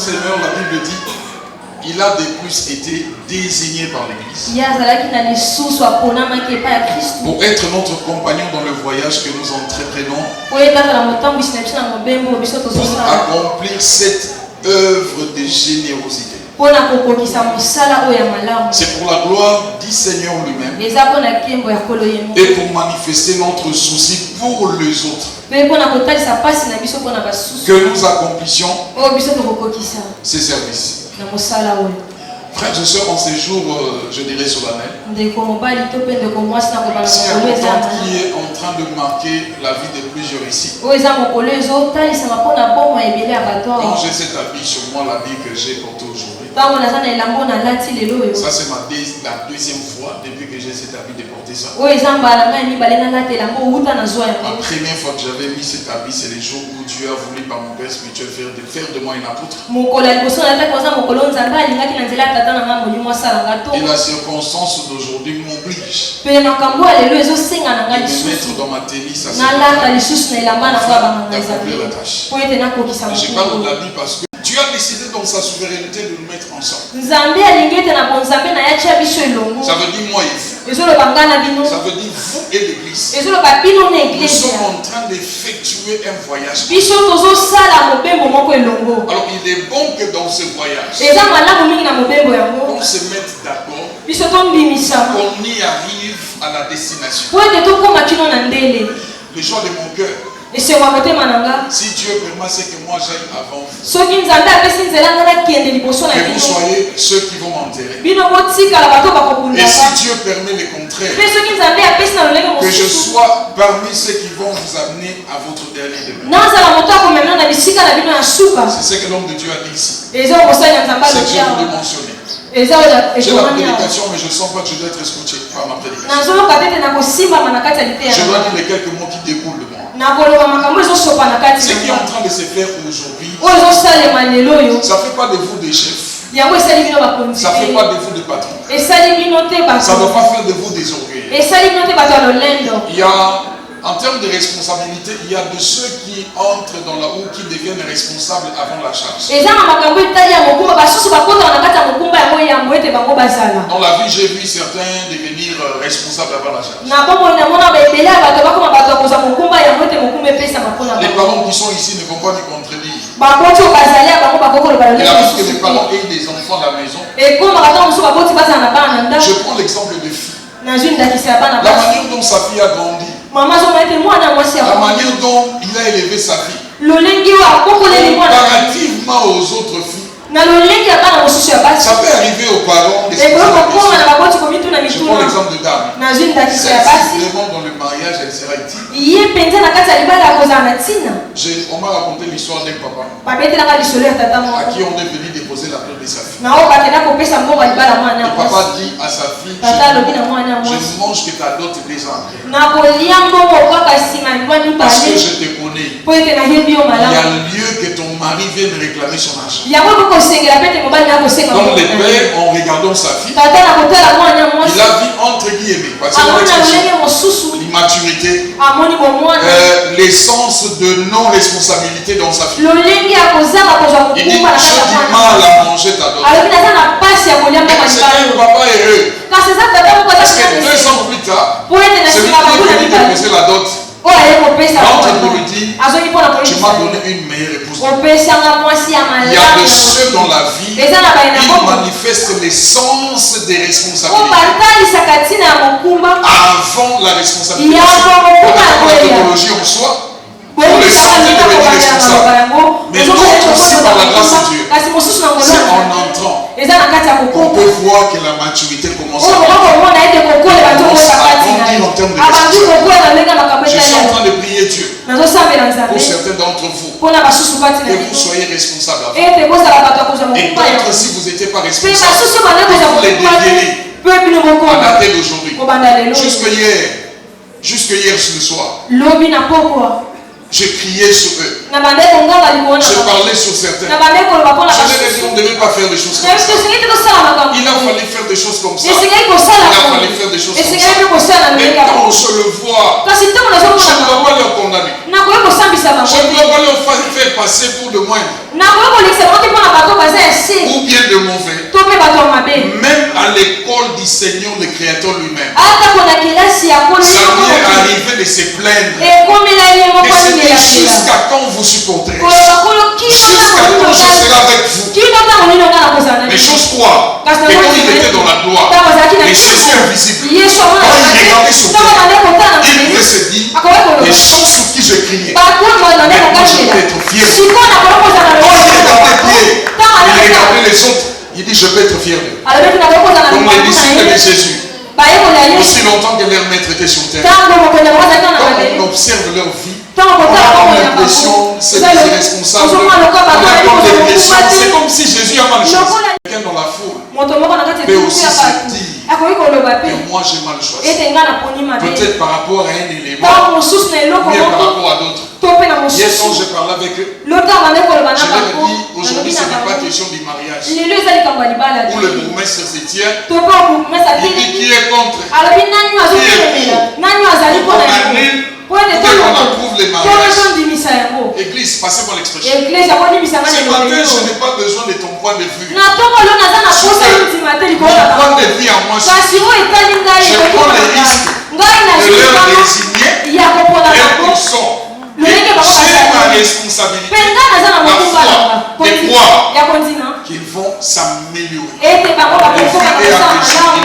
Seigneur, la Bible dit, il a de plus été désigné par l'Église pour être notre compagnon dans le voyage que nous entreprenons, pour accomplir cette œuvre de générosité. C'est pour la gloire du Seigneur lui-même et pour manifester notre souci pour les autres que nous accomplissions ces services. Frères et sœurs, en ces jours, je dirais solennels, si il y a une tante qui est en train de marquer la vie de plusieurs ici, quand j'ai cet habit sur moi, l'habit que j'ai porté aujourd'hui, ça c'est la deuxième fois depuis que j'ai cet habit de porter ça. La première fois que j'avais mis cet habit, c'est le jour où Dieu a voulu par mon Père spirituel faire de moi une apôtre. Et la circonstance d'aujourd'hui m'oblige de mettre dans ma tenue ça d'accomplir la tâche. Je parle de l'habit parce que Dieu a décidé dans sa souveraineté de nous mettre ensemble. Ça veut dire moi et vous. Ça veut dire vous et l'Église. Nous sommes en train d'effectuer un voyage. Alors il est bon que dans ce voyage, on se mette d'accord, qu'on y arrive à la destination. Le choix de mon cœur, si Dieu permet, c'est que moi j'aille avant vous. Que vous soyez ceux qui vont m'enterrer. Et si Dieu permet le contraire, que je sois parmi ceux qui vont vous amener à votre dernier demeure. C'est ce que l'homme de Dieu a dit ici. C'est que je voulais mentionner. J'ai la prédication, mais je ne sens pas que je dois être escorté par ma prédication. Je dois dire les quelques mots qui découlent de moi. Ce qui est en train de se faire aujourd'hui, ça ne fait pas de vous des chefs. Ça ne fait pas de vous des patrons. Ça ne va pas faire de vous des orgueilleux. Il y a, en termes de responsabilité, il y a de ceux qui entrent dans la roue qui deviennent responsables avant la charge. Dans la vie, j'ai vu certains devenir responsables avant la charge. Les parents qui sont ici ne vont pas me contredire. Il a vu que les parents aient des enfants à la maison. Je prends l'exemple de filles. La manière dont sa fille a grandi, la manière dont il a élevé sa fille, comparativement aux autres filles, ça peut arriver aux parents. Je prends l'exemple de Dame. Celle-ci, vraiment dans le mariage, elle sera utile. On m'a raconté l'histoire d'un papa à qui on est venu déposer la plainte de sa fille. Le papa dit à sa fille, je ne mange que ta dot des entrées. Parce que je te connais. Il y a lieu que ton mari vienne réclamer son argent. Donc les pères, en regardant sa fille, il a vu entre guillemets, parce que l'immaturité, l'essence de non-responsabilité dans sa fille. Il dit, j'ai du mal à manger ta dot. C'est un papa heureux. Parce que 2 ans plus tard, celui qui est venu déposer la dot, l'autre pour lui dire, tu m'as donné une meilleure épouse. Il y a de ceux dans la vie, ils manifestent l'essence des responsabilités avant la responsabilité. La théologie en soi, pour les santé devenir responsable. Mais d'autres aussi par la grâce de Dieu. C'est en entrant qu'on peut voir que la maturité commence à grandir en termes de responsabilité. Je suis en train de prier Dieu pour certains d'entre vous que vous soyez responsables avant. Et d'autres, si vous n'étiez pas responsables, vous les deviennez à la tête d'aujourd'hui. Jusque hier ce soir, j'ai crié sur eux. Je parlais sur certains. Je leur ai dit qu'on ne devait pas faire des choses comme ça. Il a fallu faire des choses comme ça. Il a fallu faire des choses comme ça. Mais quand je le vois, je ne dois pas leur condamner. Je ne dois pas leur faire passer pour de moindre. Ou bien de mauvais. Même à l'école du Seigneur, le Créateur lui-même. Ça lui est arrivé de se plaindre. Et c'est jusqu'à quand vous supporterez. Jusqu'à quand je serai avec vous. Mais j'ose croire que quand il était dans la gloire, les Jésus invisible, quand il regardait sur terre, il pouvait se dire, les gens sur qui je criais, maintenant je peux être fier. Quand il regardait Pierre, il regardait les autres, il dit je peux être fier d'eux. Comme les disciples de Jésus. Aussi longtemps que leur maître était sur terre. Quand on observe leur vie, on a comme l'impression c'est des irresponsables. On a comme l'impression, c'est comme si Jésus a malchancé. Quelqu'un dans la foule peut aussi se dire que moi j'ai mal choisi. Peut-être par rapport à un élément, ou bien par rapport à d'autres. Hier quand je parlais avec eux, je leur ai dit aujourd'hui ce n'est pas question du mariage. Où le bourgmestre se tient, il dit qui est contre, qui est pour, on annule, qu'on approuve les mariages. Église, passez par l'expression. Ce matin, je n'ai pas besoin de ton point de vue. Mon point de vue à moi, je prends le risque de leur désigner et qu'ils sont. J'ai ma responsabilité, la foi et croire qu'ils vont s'améliorer. Ils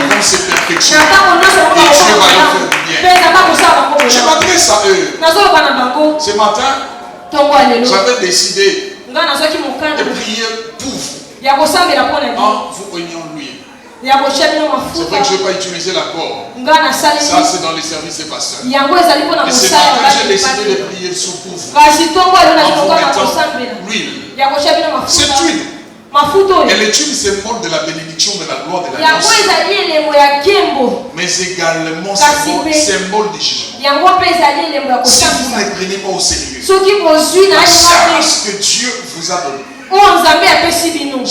vont se perfectionner. Et Dieu va leur faire du bien. Je m'adresse à eux. Ce matin, j'avais décidé de prier pour vous. En vous réunion lui. C'est vrai que je ne vais pas utiliser la corde. Ça, c'est dans les services pasteurs. Et ce matin, j'ai décidé de prier sur pour vous. En vous mettant l'huile. Cette huile. Et l'étude symbole de la bénédiction, de la gloire, de la grâce. Mais également symbole du jugement. Si vous ne prenez pas au sérieux la charge que Dieu vous a donnée. Je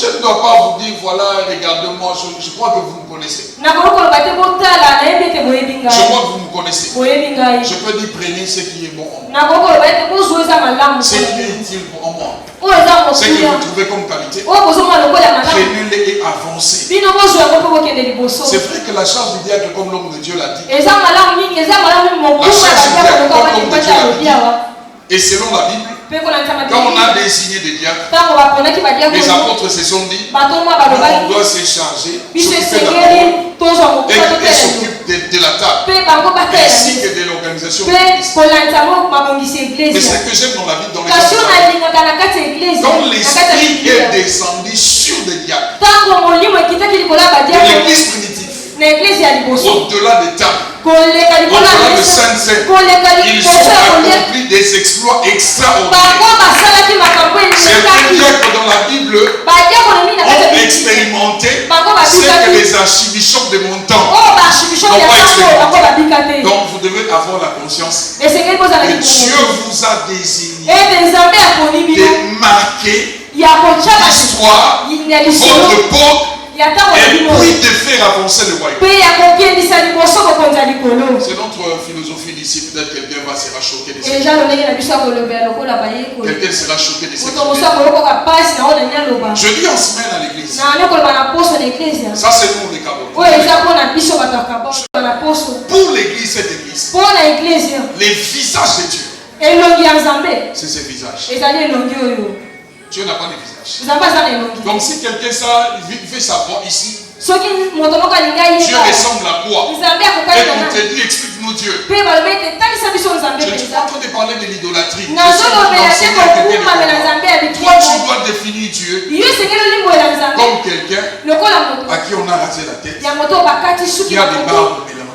ne dois pas vous dire, voilà, regardez-moi, je crois que vous me connaissez. Je crois que vous me connaissez. Je peux dire, prenez ce qui est bon en moi. Ce qui est utile en moi. Ce que vous trouvez comme qualité, prenez-le et avancez. C'est vrai que la charge du diacre, comme l'homme de Dieu l'a dit, la charge du diacre, comme l'homme de Dieu l'a dit, et selon la Bible, quand on a désigné des diacres, les apôtres se sont dit, on doit se charger, s'occuper de la parole, et s'occupe de la table, ainsi que de l'organisation de l'église. Mais ce que j'aime dans la Bible, dans les quand l'esprit est descendu sur des diacres, de l'église primitive, au-delà des tables, au-delà de Saint-Saint, ils ont accompli des exploits extraordinaires. Certains diacres dans la Bible ont expérimenté ce que les archibishops de mon temps n'ont pas expérimenté. Donc vous devez avoir la conscience que Dieu vous a désigné de marquer l'histoire, votre époque, et puis de faire avancer le royaume. C'est notre philosophie d'ici. Peut-être quelqu'un sera choqué de ça. Quelqu'un sera choqué de ça. Je dis en semaine à l'église. Ça c'est pour les Camerounais. Pour l'église, cette église, les visages de Dieu, c'est ces visages. Dieu n'a pas de visage. Donc si quelqu'un fait sa voix ici, Dieu ressemble à quoi? Et on te dit, explique-nous Dieu. Je ne suis pas en train de parler de l'idolâtrie. Toi, tu dois définir Dieu comme quelqu'un à qui on a rasé la tête. Il y a des barbes mélangées.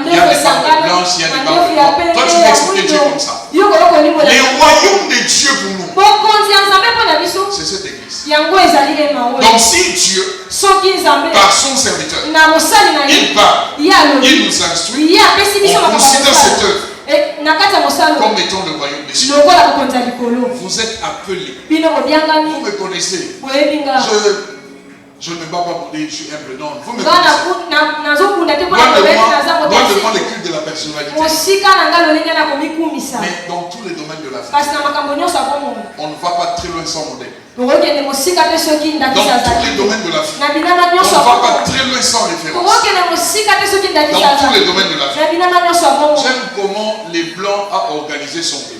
Il y a des barbes blanches, il y a des barbes blanches. Toi, tu veux expliquer Dieu comme ça. Les royaumes de Dieu pour nous, c'est cette église. Donc si Dieu, par son serviteur, il parle, il nous instruit, on considère cette œuvre comme étant le royaume des cieux. Vous êtes appelés. Vous me connaissez. Je ne me bats pas pour dire je suis humble. Non, vous me connaissez. Loin de moi le culte de la personnalité. Mais dans tous les domaines de la vie, on ne va pas très loin sans modèle. Dans tous les domaines de la vie, on ne va pas très loin sans référence. Dans tous les domaines de la vie. J'aime comment les Blancs ont organisé son pays.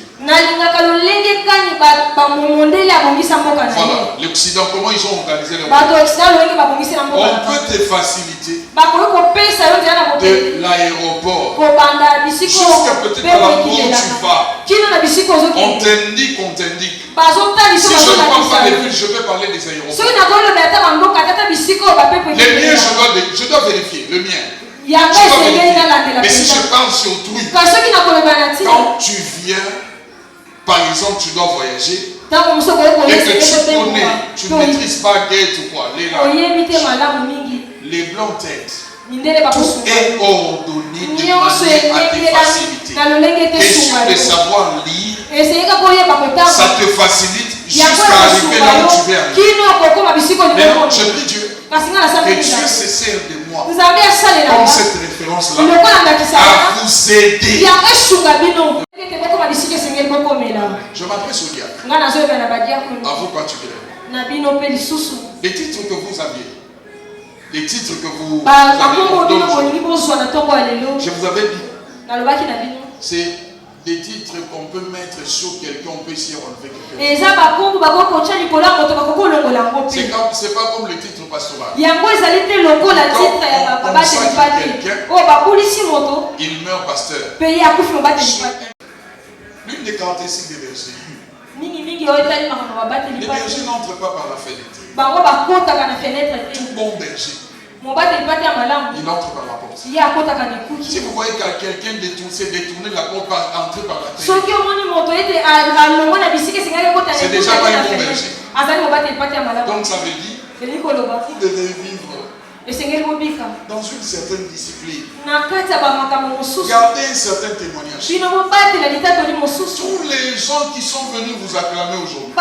Voilà, l'Occident, comment ils ont organisé leur pays. On peut te faciliter de l'aéroport jusqu'à peut-être à l'endroit où tu vas. On t'indique. Si je ne parle pas des villes, je vais parler des aéroports. Les miens, je dois vérifier. Le mien. Mais si je parle sur autrui, quand tu viens, par exemple, tu dois voyager et que tu connais, tu ne maîtrises pas gate ou quoi, les Blancs t'aident. Tout est ordonné de manière à te faciliter. Question de savoir lire, ça te facilite jusqu'à arriver là où tu veux arriver. Maintenant, je prie Dieu que Dieu se sert de moi comme cette référence-là à vous aider. Je m'adresse au diable. À vous particulièrement. Les titres que vous aviez, les titres que vous avez, je vous avais dit, c'est des titres qu'on peut mettre sur quelqu'un, on peut essayer d'enlever quelqu'un. C'est pas comme le titre pastoral. Quand on sent quelqu'un, il meurt pasteur. L'une des caractéristiques des bergers. Les bergers n'entrent pas par la fenêtre. Tout bon berger, il entre par la porte. Si vous voyez que quelqu'un s'est détourné la porte par entrer par la fenêtre, c'est déjà pas un bon berger. Donc ça veut dire vous devez vivre dans une certaine discipline. Gardez un certain témoignage. Tous les gens qui sont venus vous acclamer aujourd'hui.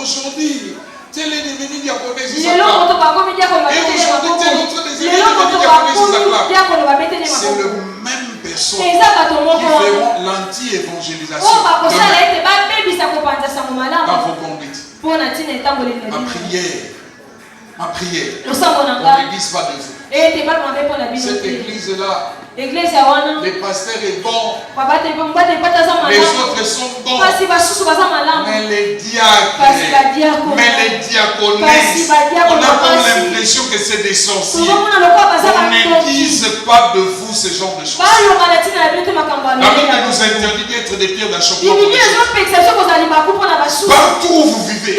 Aujourd'hui, tel est devenu diaconesse, ils s'acclament. Et aujourd'hui, tel autre est devenu diaconesse, ils s'acclament. C'est le même personne qui feront l'anti-évangélisation dans vos conduites. Ma prière, on ne dise pas de vous. Cette église-là, les pasteurs sont bons, les autres sont bons, mais les diacres, mais les diaconesses, on a comme l'impression que c'est des sorciers. On ne dise pas de vous ce genre de choses. La Bible nous interdit d'être des pierres d'achoppement. Partout où vous vivez,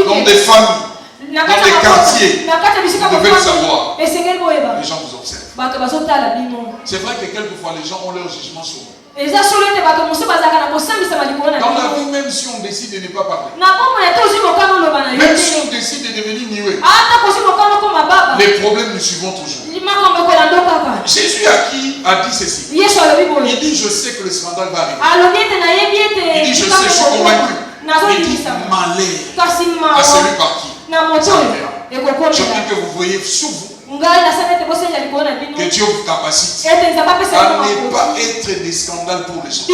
dans des familles, dans les quartiers, vous devez le savoir. Les gens vous observent. C'est vrai que quelquefois les gens ont leur jugement sur vous. Dans la vie, même si on décide de ne pas parler, même si on décide de devenir niais, les problèmes nous suivront toujours. Jésus a dit ceci. Il dit je sais que le scandale va arriver. Il dit je sais, je suis convaincu. Il dit malheur à celui par qui ça arrivera. Je prie que vous voyez sur vous que Dieu vous capacite à ne pas être des scandales pour les autres.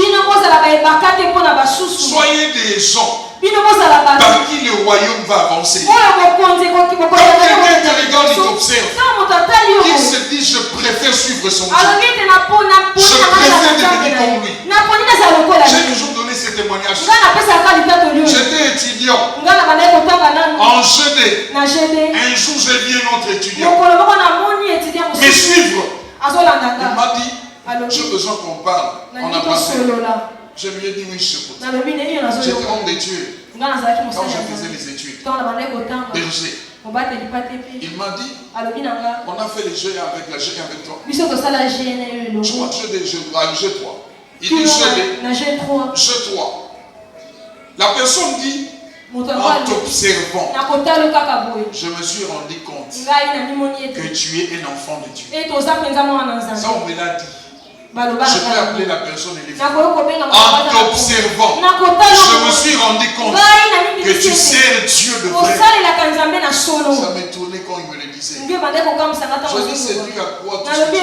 Soyez des gens par qui le royaume va avancer. Quand quelqu'un te regarde, il t'observe, il se dit je préfère suivre son Dieu, je préfère devenir comme lui. J'ai toujours donné ce témoignage. J'étais étudiant en GD. Un jour j'ai vu un autre étudiant me suivre. Il m'a dit j'ai besoin qu'on parle. On a passé. Je lui ai dit oui, je t'écoute. J'étais homme de Dieu quand je faisais les études. Berger. Il m'a dit on a fait les jeux avec la GN avec toi. Je crois que jeu 3. Il dit jeu 3. La personne dit en t'observant, je me suis rendu compte que tu es un enfant de Dieu. Ça on me l'a dit. Je peux appeler la personne et les faire. En t'observant, je me suis rendu compte que tu sers Dieu de vrai. Ça m'étonnait quand il me le disait. Je dis, c'est dû à quoi tu sais. Il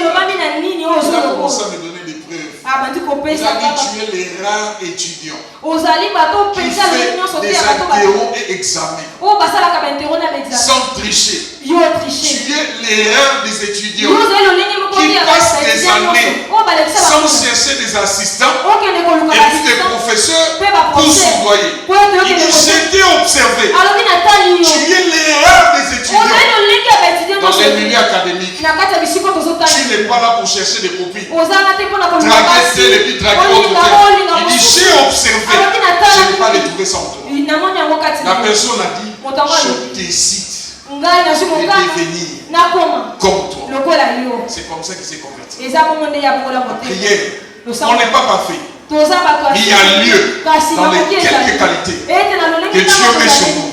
a commencé à me donner des preuves. Il a dit, tu es les rares étudiants qui fait des interros et examens sans tricher. Tu es les rares des étudiants qui passent des années sans chercher des assistants et puis des professeurs pour soudoyer. Il dit, j'étais observé. Tu es les rares des étudiants dans les milieux académiques. Tu n'es pas là pour chercher des copies. Draguer tel et puis draguer autre tel. Il dit, j'ai observé. Je n'ai pas les trouvé sans toi. La personne a dit, je décide de devenir comme toi. C'est comme ça qu'il s'est converti. Prière. On n'est pas parfait. Mais il y a lieu dans les quelques qualités que Dieu met sur nous.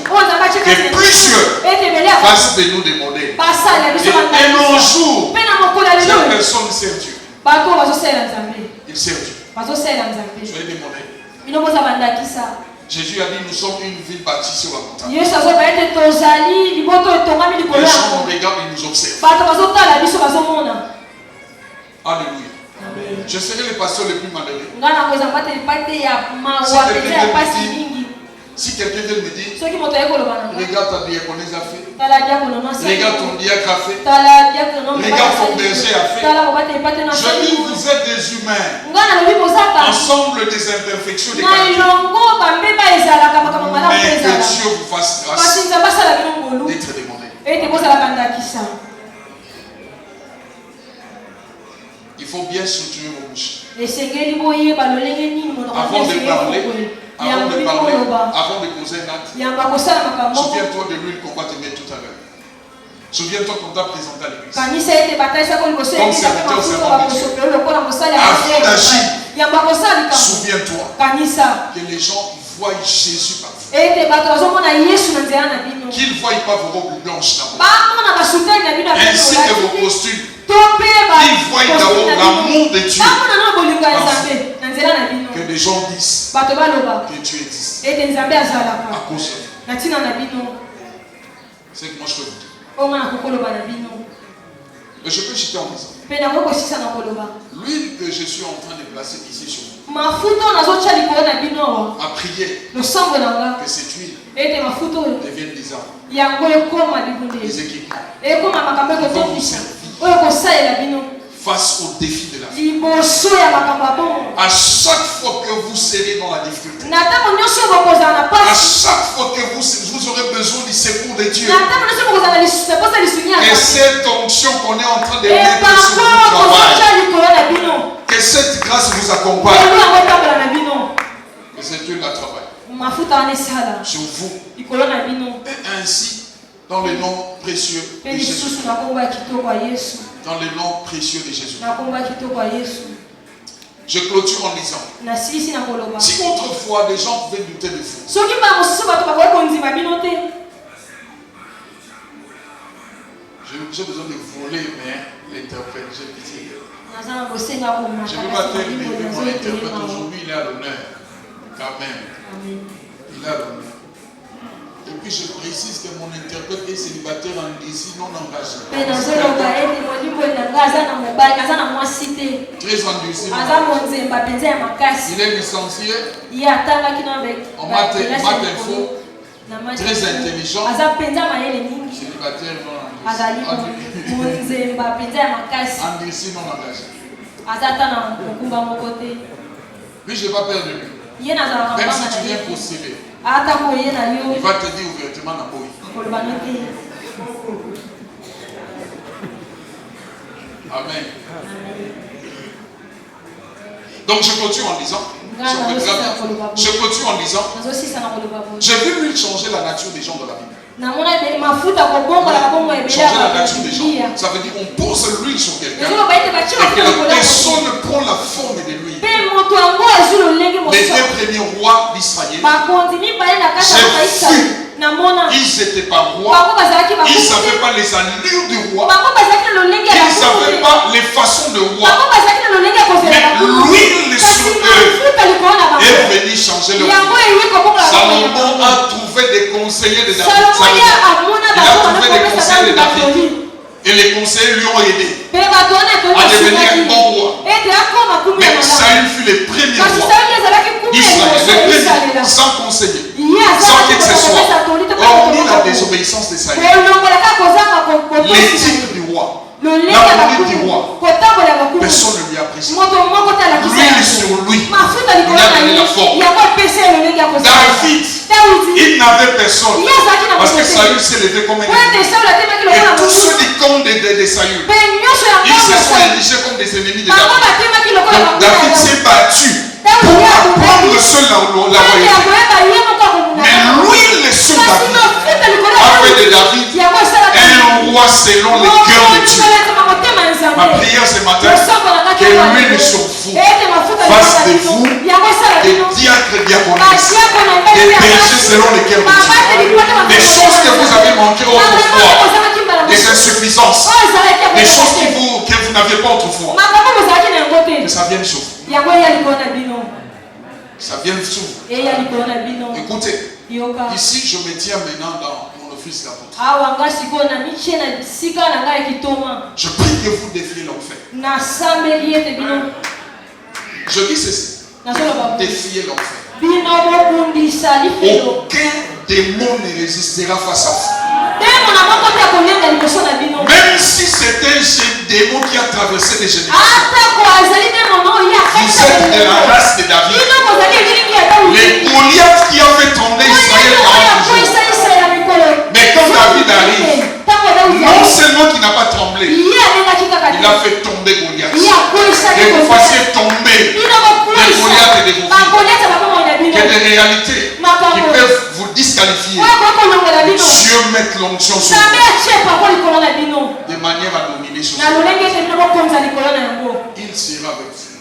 Que précieux fasse de nous des modèles. Et nos jours, cette personne sert Dieu. Il sert Dieu. Soyez des modèles. Jésus a dit, nous sommes une ville bâtie sur la montagne. Les gens nous regardent et nous observent. Alléluia. Je serai le pasteur le plus malheureux. Si quelqu'un vient me dire, regarde ta diaconesse a fait, regarde ton diacre a fait, regarde ton berger a fait. Je dis, vous êtes des humains, ensemble des imperfections, des qualités. Mais que Dieu vous fasse grâce d'être des modèles. Il faut bien structurer vos bouches. Avant de parler, avant de poser un acte, souviens-toi de l'huile qu'on va te mettre tout à l'heure. Souviens-toi qu'on t'a présenté à l'église. Comme serviteur au serment de Dieu. Avant d'agir, souviens-toi que les gens voient Jésus par vous. Qu'ils ne voient pas vos robes blanches d'abord. Ainsi que vos costumes. Ils voient d'abord l'amour de Dieu. Que les gens disent que Dieu existe. À cause de vous. C'est que moi je peux vous dire. Mais je peux chuter en disant. L'huile que je suis en train de placer ici sur vous. Ma prière. Que cette huile devienne des armes. Des équipements. Face au défi de la vie. À chaque fois que vous serez dans la difficulté, à chaque fois que vous aurez besoin du secours de Dieu, et cette onction qu'on est en train de mettre sur votre travail, que cette grâce vous accompagne, que cette huile la travaille sur vous, et ainsi dans le nom précieux de Jésus. Dans le nom précieux de Jésus. Je clôture en disant, si autrefois des gens pouvaient douter de vous, j'ai besoin de voler, mais l'interprète, j'ai pitié. Je ne peux pas terminer mon interprète aujourd'hui, il est à l'honneur. Quand même. Il est à l'honneur. Et puis je précise que mon interprète est célibataire en ici non engagé. Très endurci. Il est licencié en maths info. Très intelligent. Célibataire non engagé. Endurci non engagé. Lui, je n'ai pas peur de lui. Même si tu viens postuler, il va te dire ouvertement la boue. Amen. Donc je continue en disant, j'ai vu lui changer la nature des gens de la Bible. Changer la nature des gens. Ça veut dire qu'on pose l'huile sur quelqu'un et que la personne prend la forme de lui. Les deux premiers rois d'Israël, j'ai vu, ils n'étaient pas rois, ils ne savaient pas les allures du roi, ils ne savaient pas les façons de roi, l'huile sur eux est venue changer leur vie. Salomon a trouvé des conseillers de David. Il a trouvé des conseillers de David. Et les conseillers lui ont aidé à devenir un bon roi. Mais Saül fut le premier roi d'Israël, le premier, sans conseiller, sans qu'il se soit. Hormis la désobéissance de Saül, l'éthique du roi, la conduite du roi, personne ne lui a pris ça. L'huile sur lui, il a donné la forme. David, il n'avait personne parce que Saül s'est levé comme un ennemi. Et tous ceux du camp de Saül, ils se sont érigés comme des ennemis de David. Donc David s'est battu pour apprendre seul la royauté. Mais l'huile sur David a fait de David un roi selon le cœur de Dieu. Ma prière ce matin, que l'huile sur vous fasse de vous des diacres diaconesses, des bergers selon le cœur de Dieu. Des choses que vous avez manquées autrefois, des insuffisances, des choses que vous n'aviez pas autrefois. Que ça vienne sur vous. Ça vient sur vous. Écoutez, ici je me tiens maintenant dans mon office d'apôtre. Je prie que vous défiez l'enfer. Je dis ceci. Défiez l'enfer. Aucun démon ne résistera face à vous. Même si c'est un démon qui a traversé les générations. Vous êtes de la race de David. Les Goliath qui ont fait tomber Israël 40 jours. Mais quand David arrive, non seulement qu'il n'a pas tremblé, il a fait tomber Goliath. Que vous fassiez tomber les Goliath et des vos filles. Que des réalités qui peuvent vous disqualifier. Dieu met l'onction sur vous de manière à dominer sur vous. Il sera avec vous.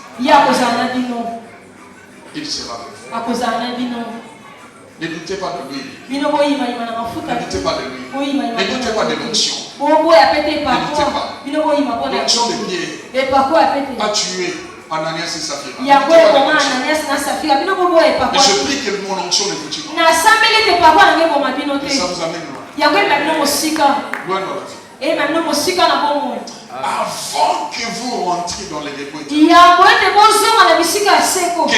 Il sera avec vous. Ne doutez pas de lui. Ne doutez pas de lui. Ne doutez pas de l'onction. Ne doutez pas. L'onction de Pierre a tué Ananias et Saphira. Mais je prie que mon onction ne vous tue pas. Et ça vous amène loin. Loin dans la vie. Avant que vous rentriez dans les dépôts, que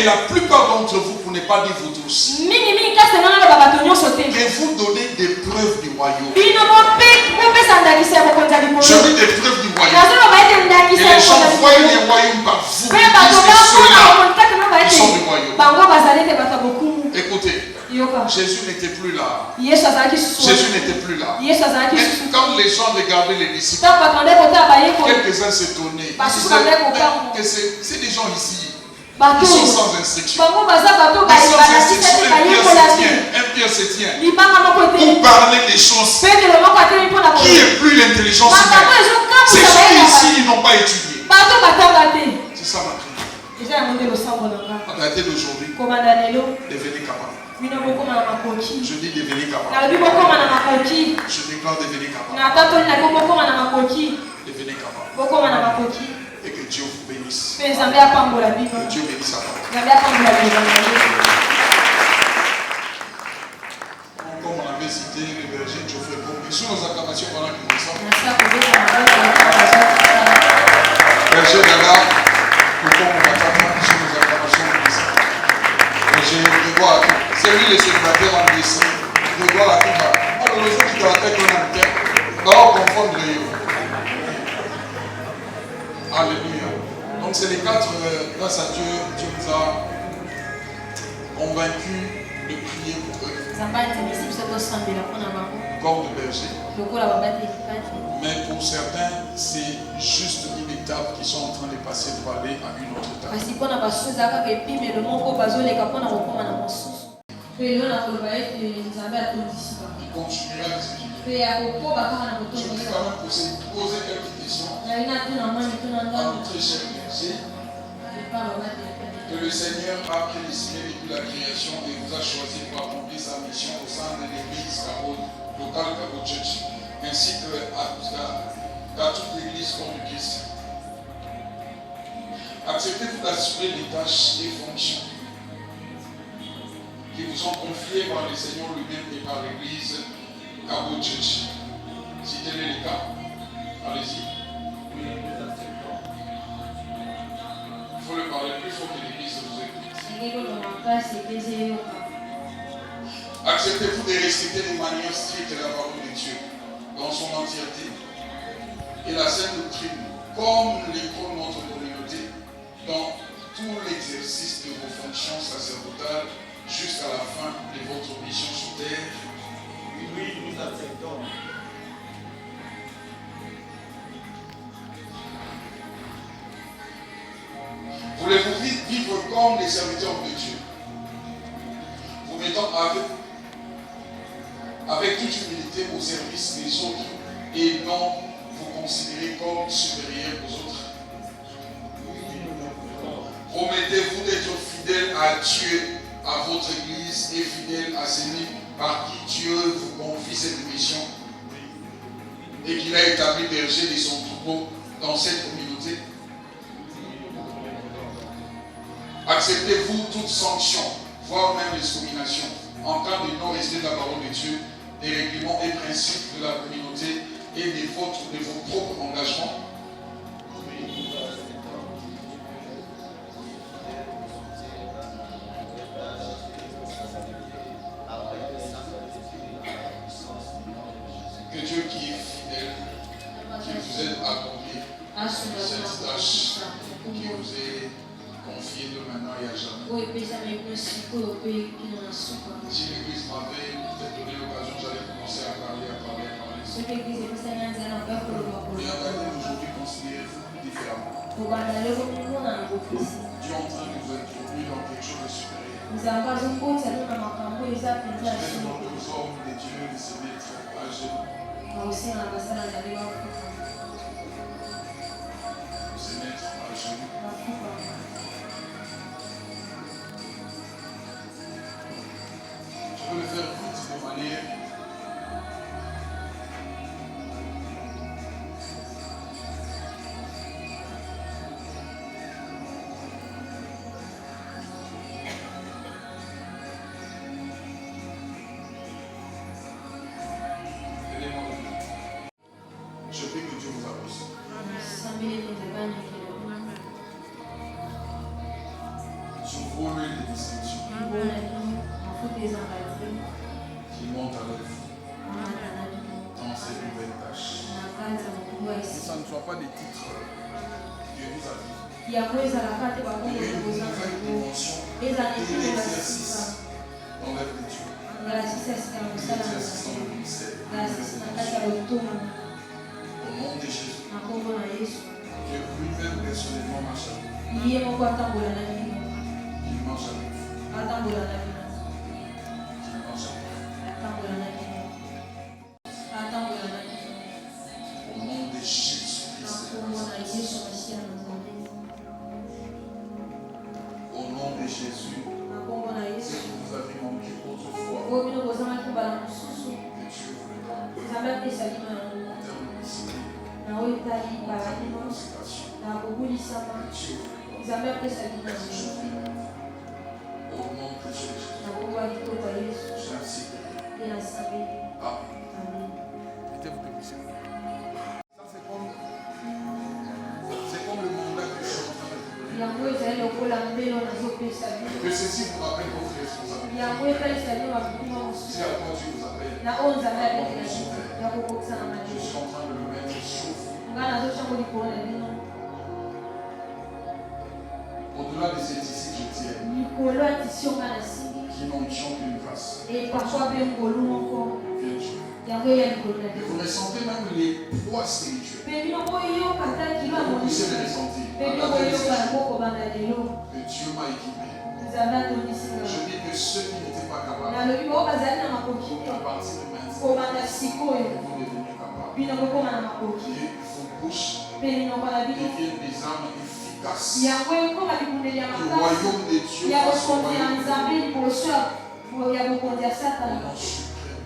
la plupart d'entre vous, pour ne pas dire vous tous, que vous donnez des preuves du royaume. Je dis des preuves du royaume. Et les gens voient les royaumes par vous. Ils disent que ceux-là, ils sont du royaume. Écoutez. Jésus n'était plus là. Jésus n'était plus là. Mais quand les gens regardaient les disciples, quelques-uns s'étonnaient. Ils disaient, c'est des gens ici. Ils sont sans instruction. Un Pierre se tient. Pour parler des choses qui est plus l'intelligence humaine. Ces gens ici, ils n'ont pas étudié. C'est ça ma prière. À dater d'aujourd'hui, devenez capable. Je dis devenir capable. Je déclare devenir capable. Devenez capable. Et que Dieu vous bénisse. Que Dieu bénisse sa parole. Comme on avait cité le berger de Geoffrey Combe, sous nos acclamations pendant que nous sommes. Berger Dada, pourquoi on attend sous nos acclamations de nous sommes. Berger Grégoire, c'est lui le célibataire en dessin. Grégoire Akiba. Alors le jour qui doit la tête qu'on a le terre, on confondre les yeux. Alléluia. Donc c'est les quatre, grâce à Dieu, Dieu nous a convaincus de prier pour eux. Corps de berger. Mais pour certains, c'est juste une étape qu'ils sont en train de passer pour aller à une autre étape. Il continuera à exécuter. Je vais quand même poser quelques questions à notre cher berger. Que le Seigneur a prédestiné depuis la création et vous a choisi pour accomplir sa mission au sein de l'église locale Cabot Church, ainsi qu'à toute l'église comme du Christ. Acceptez-vous d'assurer les tâches et fonctions qui vous sont confiées par le Seigneur lui-même et par l'Église Cabo Church. Si tel est le cas, allez-y. Il faut le parler plus fort que l'Église vous écoute. Acceptez-vous de respecter de manière stricte la parole de Dieu dans son entièreté et la sainte doctrine, comme l'école de notre communauté, dans tout l'exercice de vos fonctions sacerdotales jusqu'à la fin de votre mission sur terre. Oui, nous acceptons. Voulez-vous vivre comme des serviteurs de Dieu, vous mettant avec toute humilité au service des autres et non vous considérer comme supérieurs aux autres? Promettez-vous d'être fidèle à Dieu, à votre Église et fidèle à celui par qui Dieu vous confie cette mission et qu'il a établi berger de son troupeau dans cette communauté? Acceptez-vous toute sanction, voire même l'excommunication, en cas de non-respect de la parole de Dieu, des règlements et principes de la communauté et de vos propres engagements? Que Dieu qui est fidèle, qui vous aide à accomplir cette tâche qui vous est confiée de maintenant et à jamais. Si l'Église m'avait peut-être donné l'occasion, j'allais commencer à parler. Mais aujourd'hui, considérez-vous différemment. Dieu est en train de vous introduire dans quelque chose de supérieur. Vous êtes dans les hommes de Dieu, de se mettre à genoux. Vous se mettre à genoux. Je peux le faire vite de manière je prie que Dieu vous apprécie. J'ouvre les distinctions qui montent à l'œuvre dans ces nouvelles tâches. Que ça ne soit pas des titres que Dieu vous a dit. Il y a une nouvelle dimension de l'exercice dans l'œuvre de Dieu. L'exercice dans le ministère. Au nom de Jésus, que lui-même personnellement marche avec vous. Il marche avec vous. Il marche avec vous. Au nom de Jésus-Christ. Au nom de Jésus, ce que vous avez manqué autrefois, que Dieu vous le donne. C'est comme le mandat que je suis en train de vous donner. Que ceci vous rappelle votre responsabilité. Si à quoi Dieu vous appelle, je suis en train de le mettre sur vous. Au-delà de cette ici que je tiens, qui n'ont qu'une grâce. Et vous ressentez même les poids spirituels. Vous puissiez les ressentir. Que Dieu m'a équipé. Je dis que ceux qui n'étaient pas capables, à partir de maintenant, vous devenez capables. Et vos bouches deviennent des armes efficaces. Le royaume de Dieu face au royaume suprême.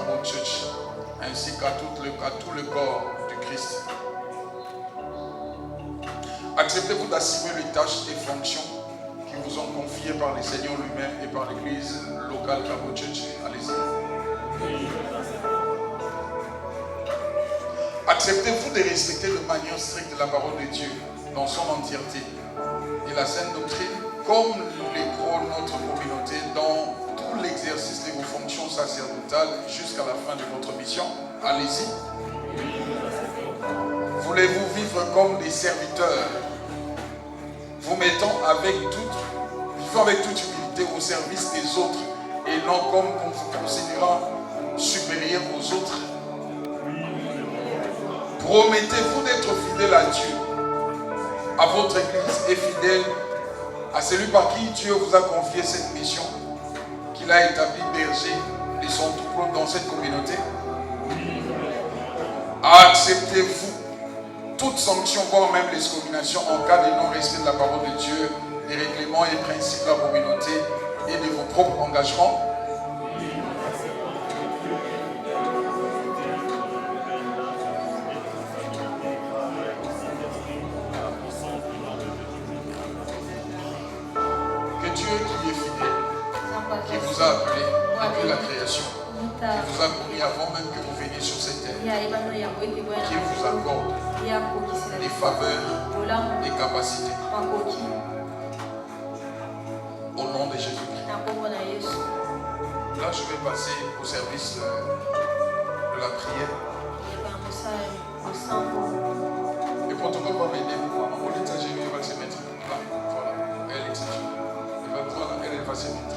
Carreau Church, ainsi qu'à tout le corps du Christ. Acceptez-vous d'assumer les tâches et fonctions qui vous ont confiées par le Seigneur lui-même et par l'église locale Carreau Church. Allez-y. Acceptez-vous de respecter de manière stricte la parole de Dieu dans son entièreté et la sainte doctrine comme les pros de notre communauté dans tout l'exercice de vos fonctions sacerdotales jusqu'à la fin de votre mission. Allez-y. Voulez-vous vivre comme des serviteurs, vous mettant vivant avec toute humilité au service des autres et non comme vous considérant supérieur aux autres? Promettez-vous d'être fidèle à Dieu, à votre église et fidèle à celui par qui Dieu vous a confié cette mission, qu'il a établi berger de son troupeau dans cette communauté? Acceptez-vous toute sanction, voire même l'excommunication en cas de non-respect de la parole de Dieu, des règlements et principes de la communauté et de vos propres engagements? Que Dieu qui est fidèle, qui vous a appelé depuis la création, qui vous a connu avant même que vous veniez sur cette terre, qui vous accorde des faveurs, des capacités. Au nom de Jésus-Christ. Là, je vais passer au service de la prière. Le protocole va m'aider. Maman, l'étagère, elle va se mettre là. Voilà. Elle est voilà, elle va se mettre.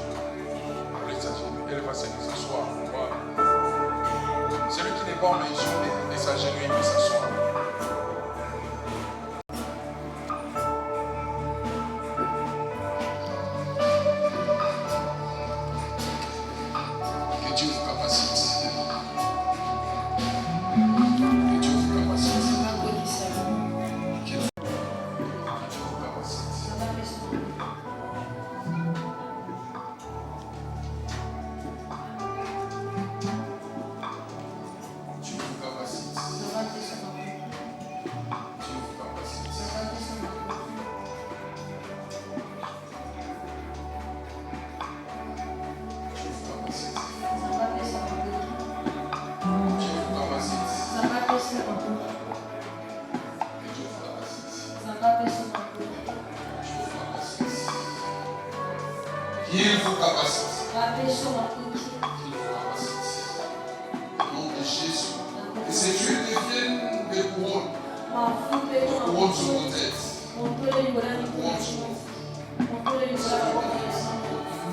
Elle va s'asseoir. Voilà. Celui qui n'est pas en mesure de s'agenouiller, il s'assoit. Que Dieu vous capacite. Que Dieu vous capacite. Que Dieu vous capacite. Qu'il vous capacite. Qu'il vous capacite. Au nom de Jésus. Que ces dieux deviennent des couronnes. Des couronnes sur vos têtes. Des couronnes sur vos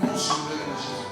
non sur le nom de Jésus.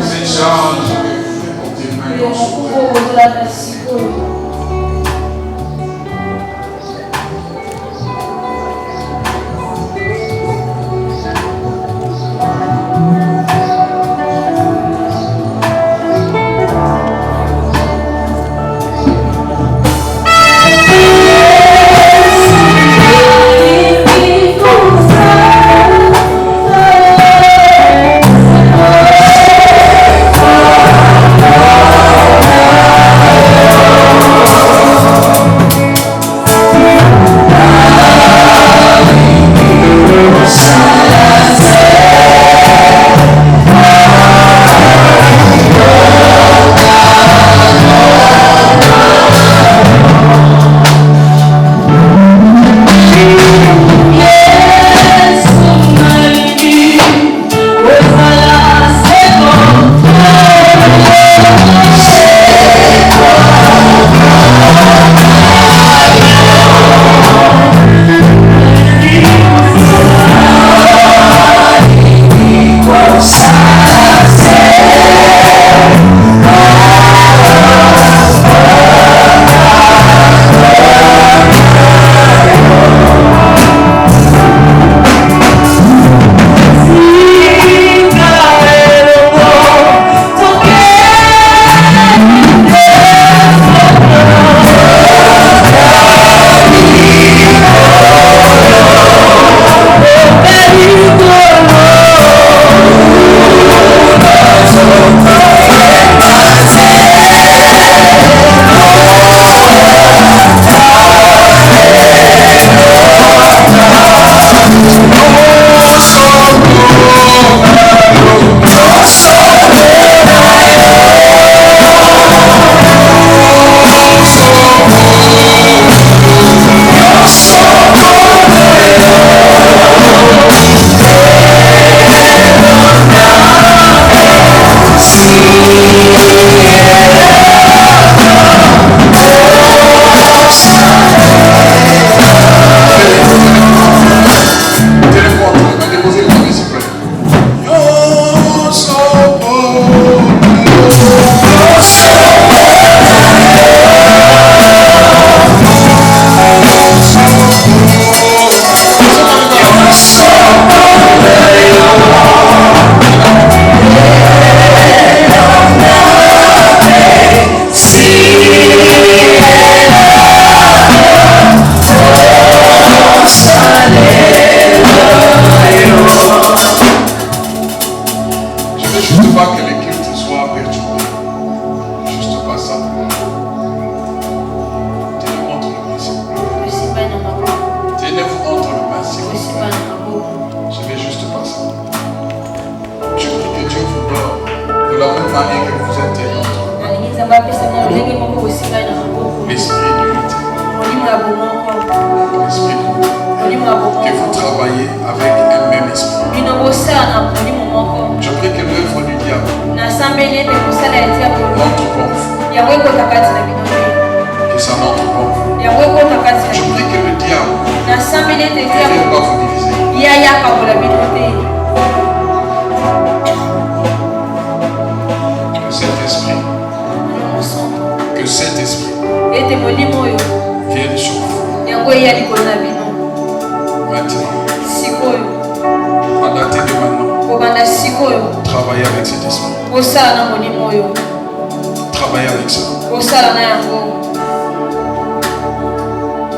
Ces charges que tes mains dans son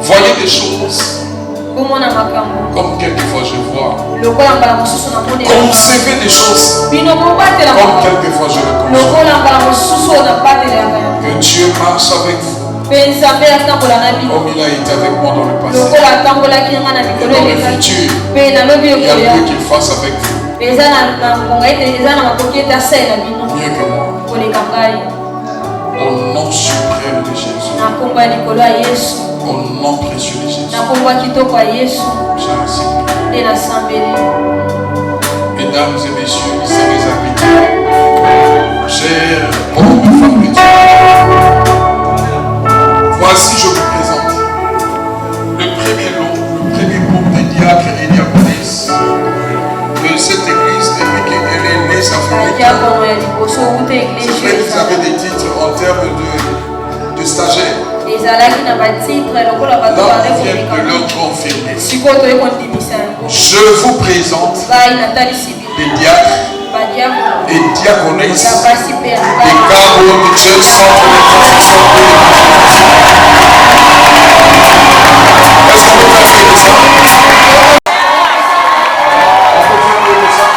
Voyez des choses comme quelquefois je vois. Concevez des choses comme quelquefois je le conçois. Que Dieu marche avec vous. Comme il a été avec moi dans le passé. Et dans le futur, il y a mieux qu'il fasse avec vous. Mieux que moi. Au nom suprême de Jésus. Au nom précieux de Jésus. J'ai ainsi prié. Mesdames et messieurs, ici les invités, chers hommes et femmes de Dieu, voici je vous présente le premier lot, le premier groupe de diacres et diaconesses de cette église depuis qu'elle est née, ça fait stagiaires. Là, on vient de leur confirmer. Je vous présente des diacres et diaconesses des Cabo de Church Centre de Transmission. Est-ce qu'on peut faire mieux que ça?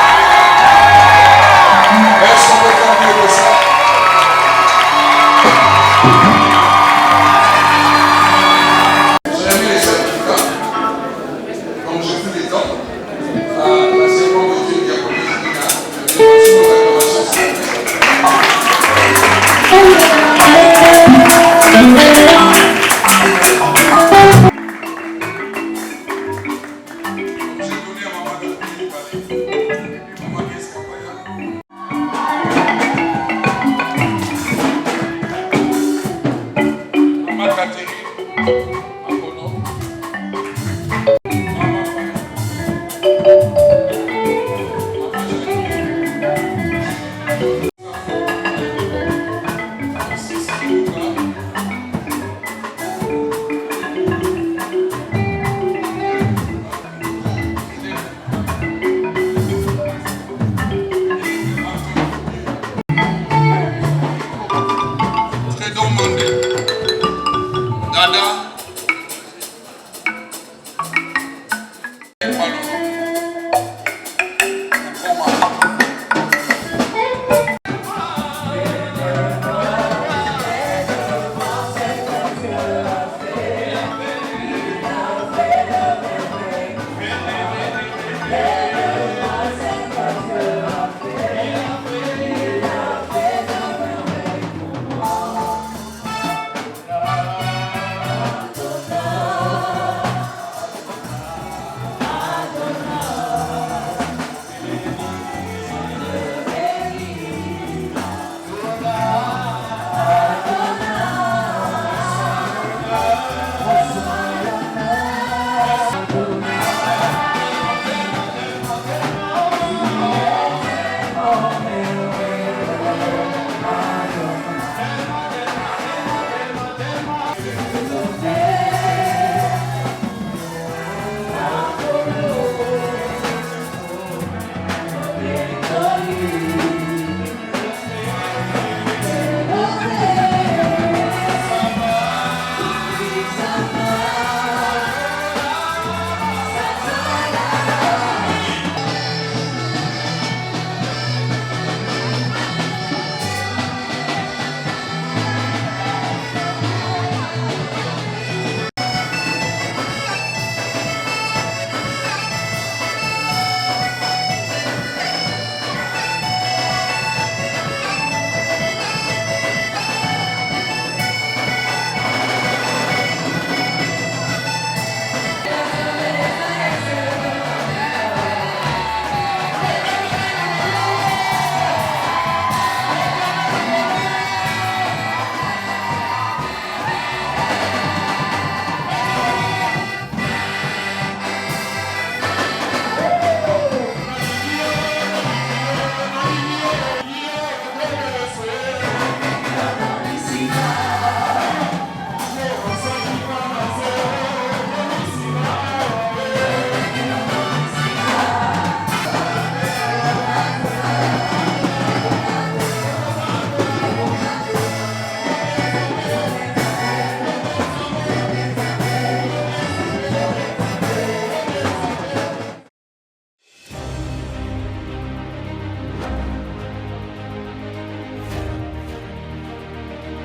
Est-ce qu'on peut faire mieux que ça? J'ai mis les certificats. Comme j'ai pris les temps.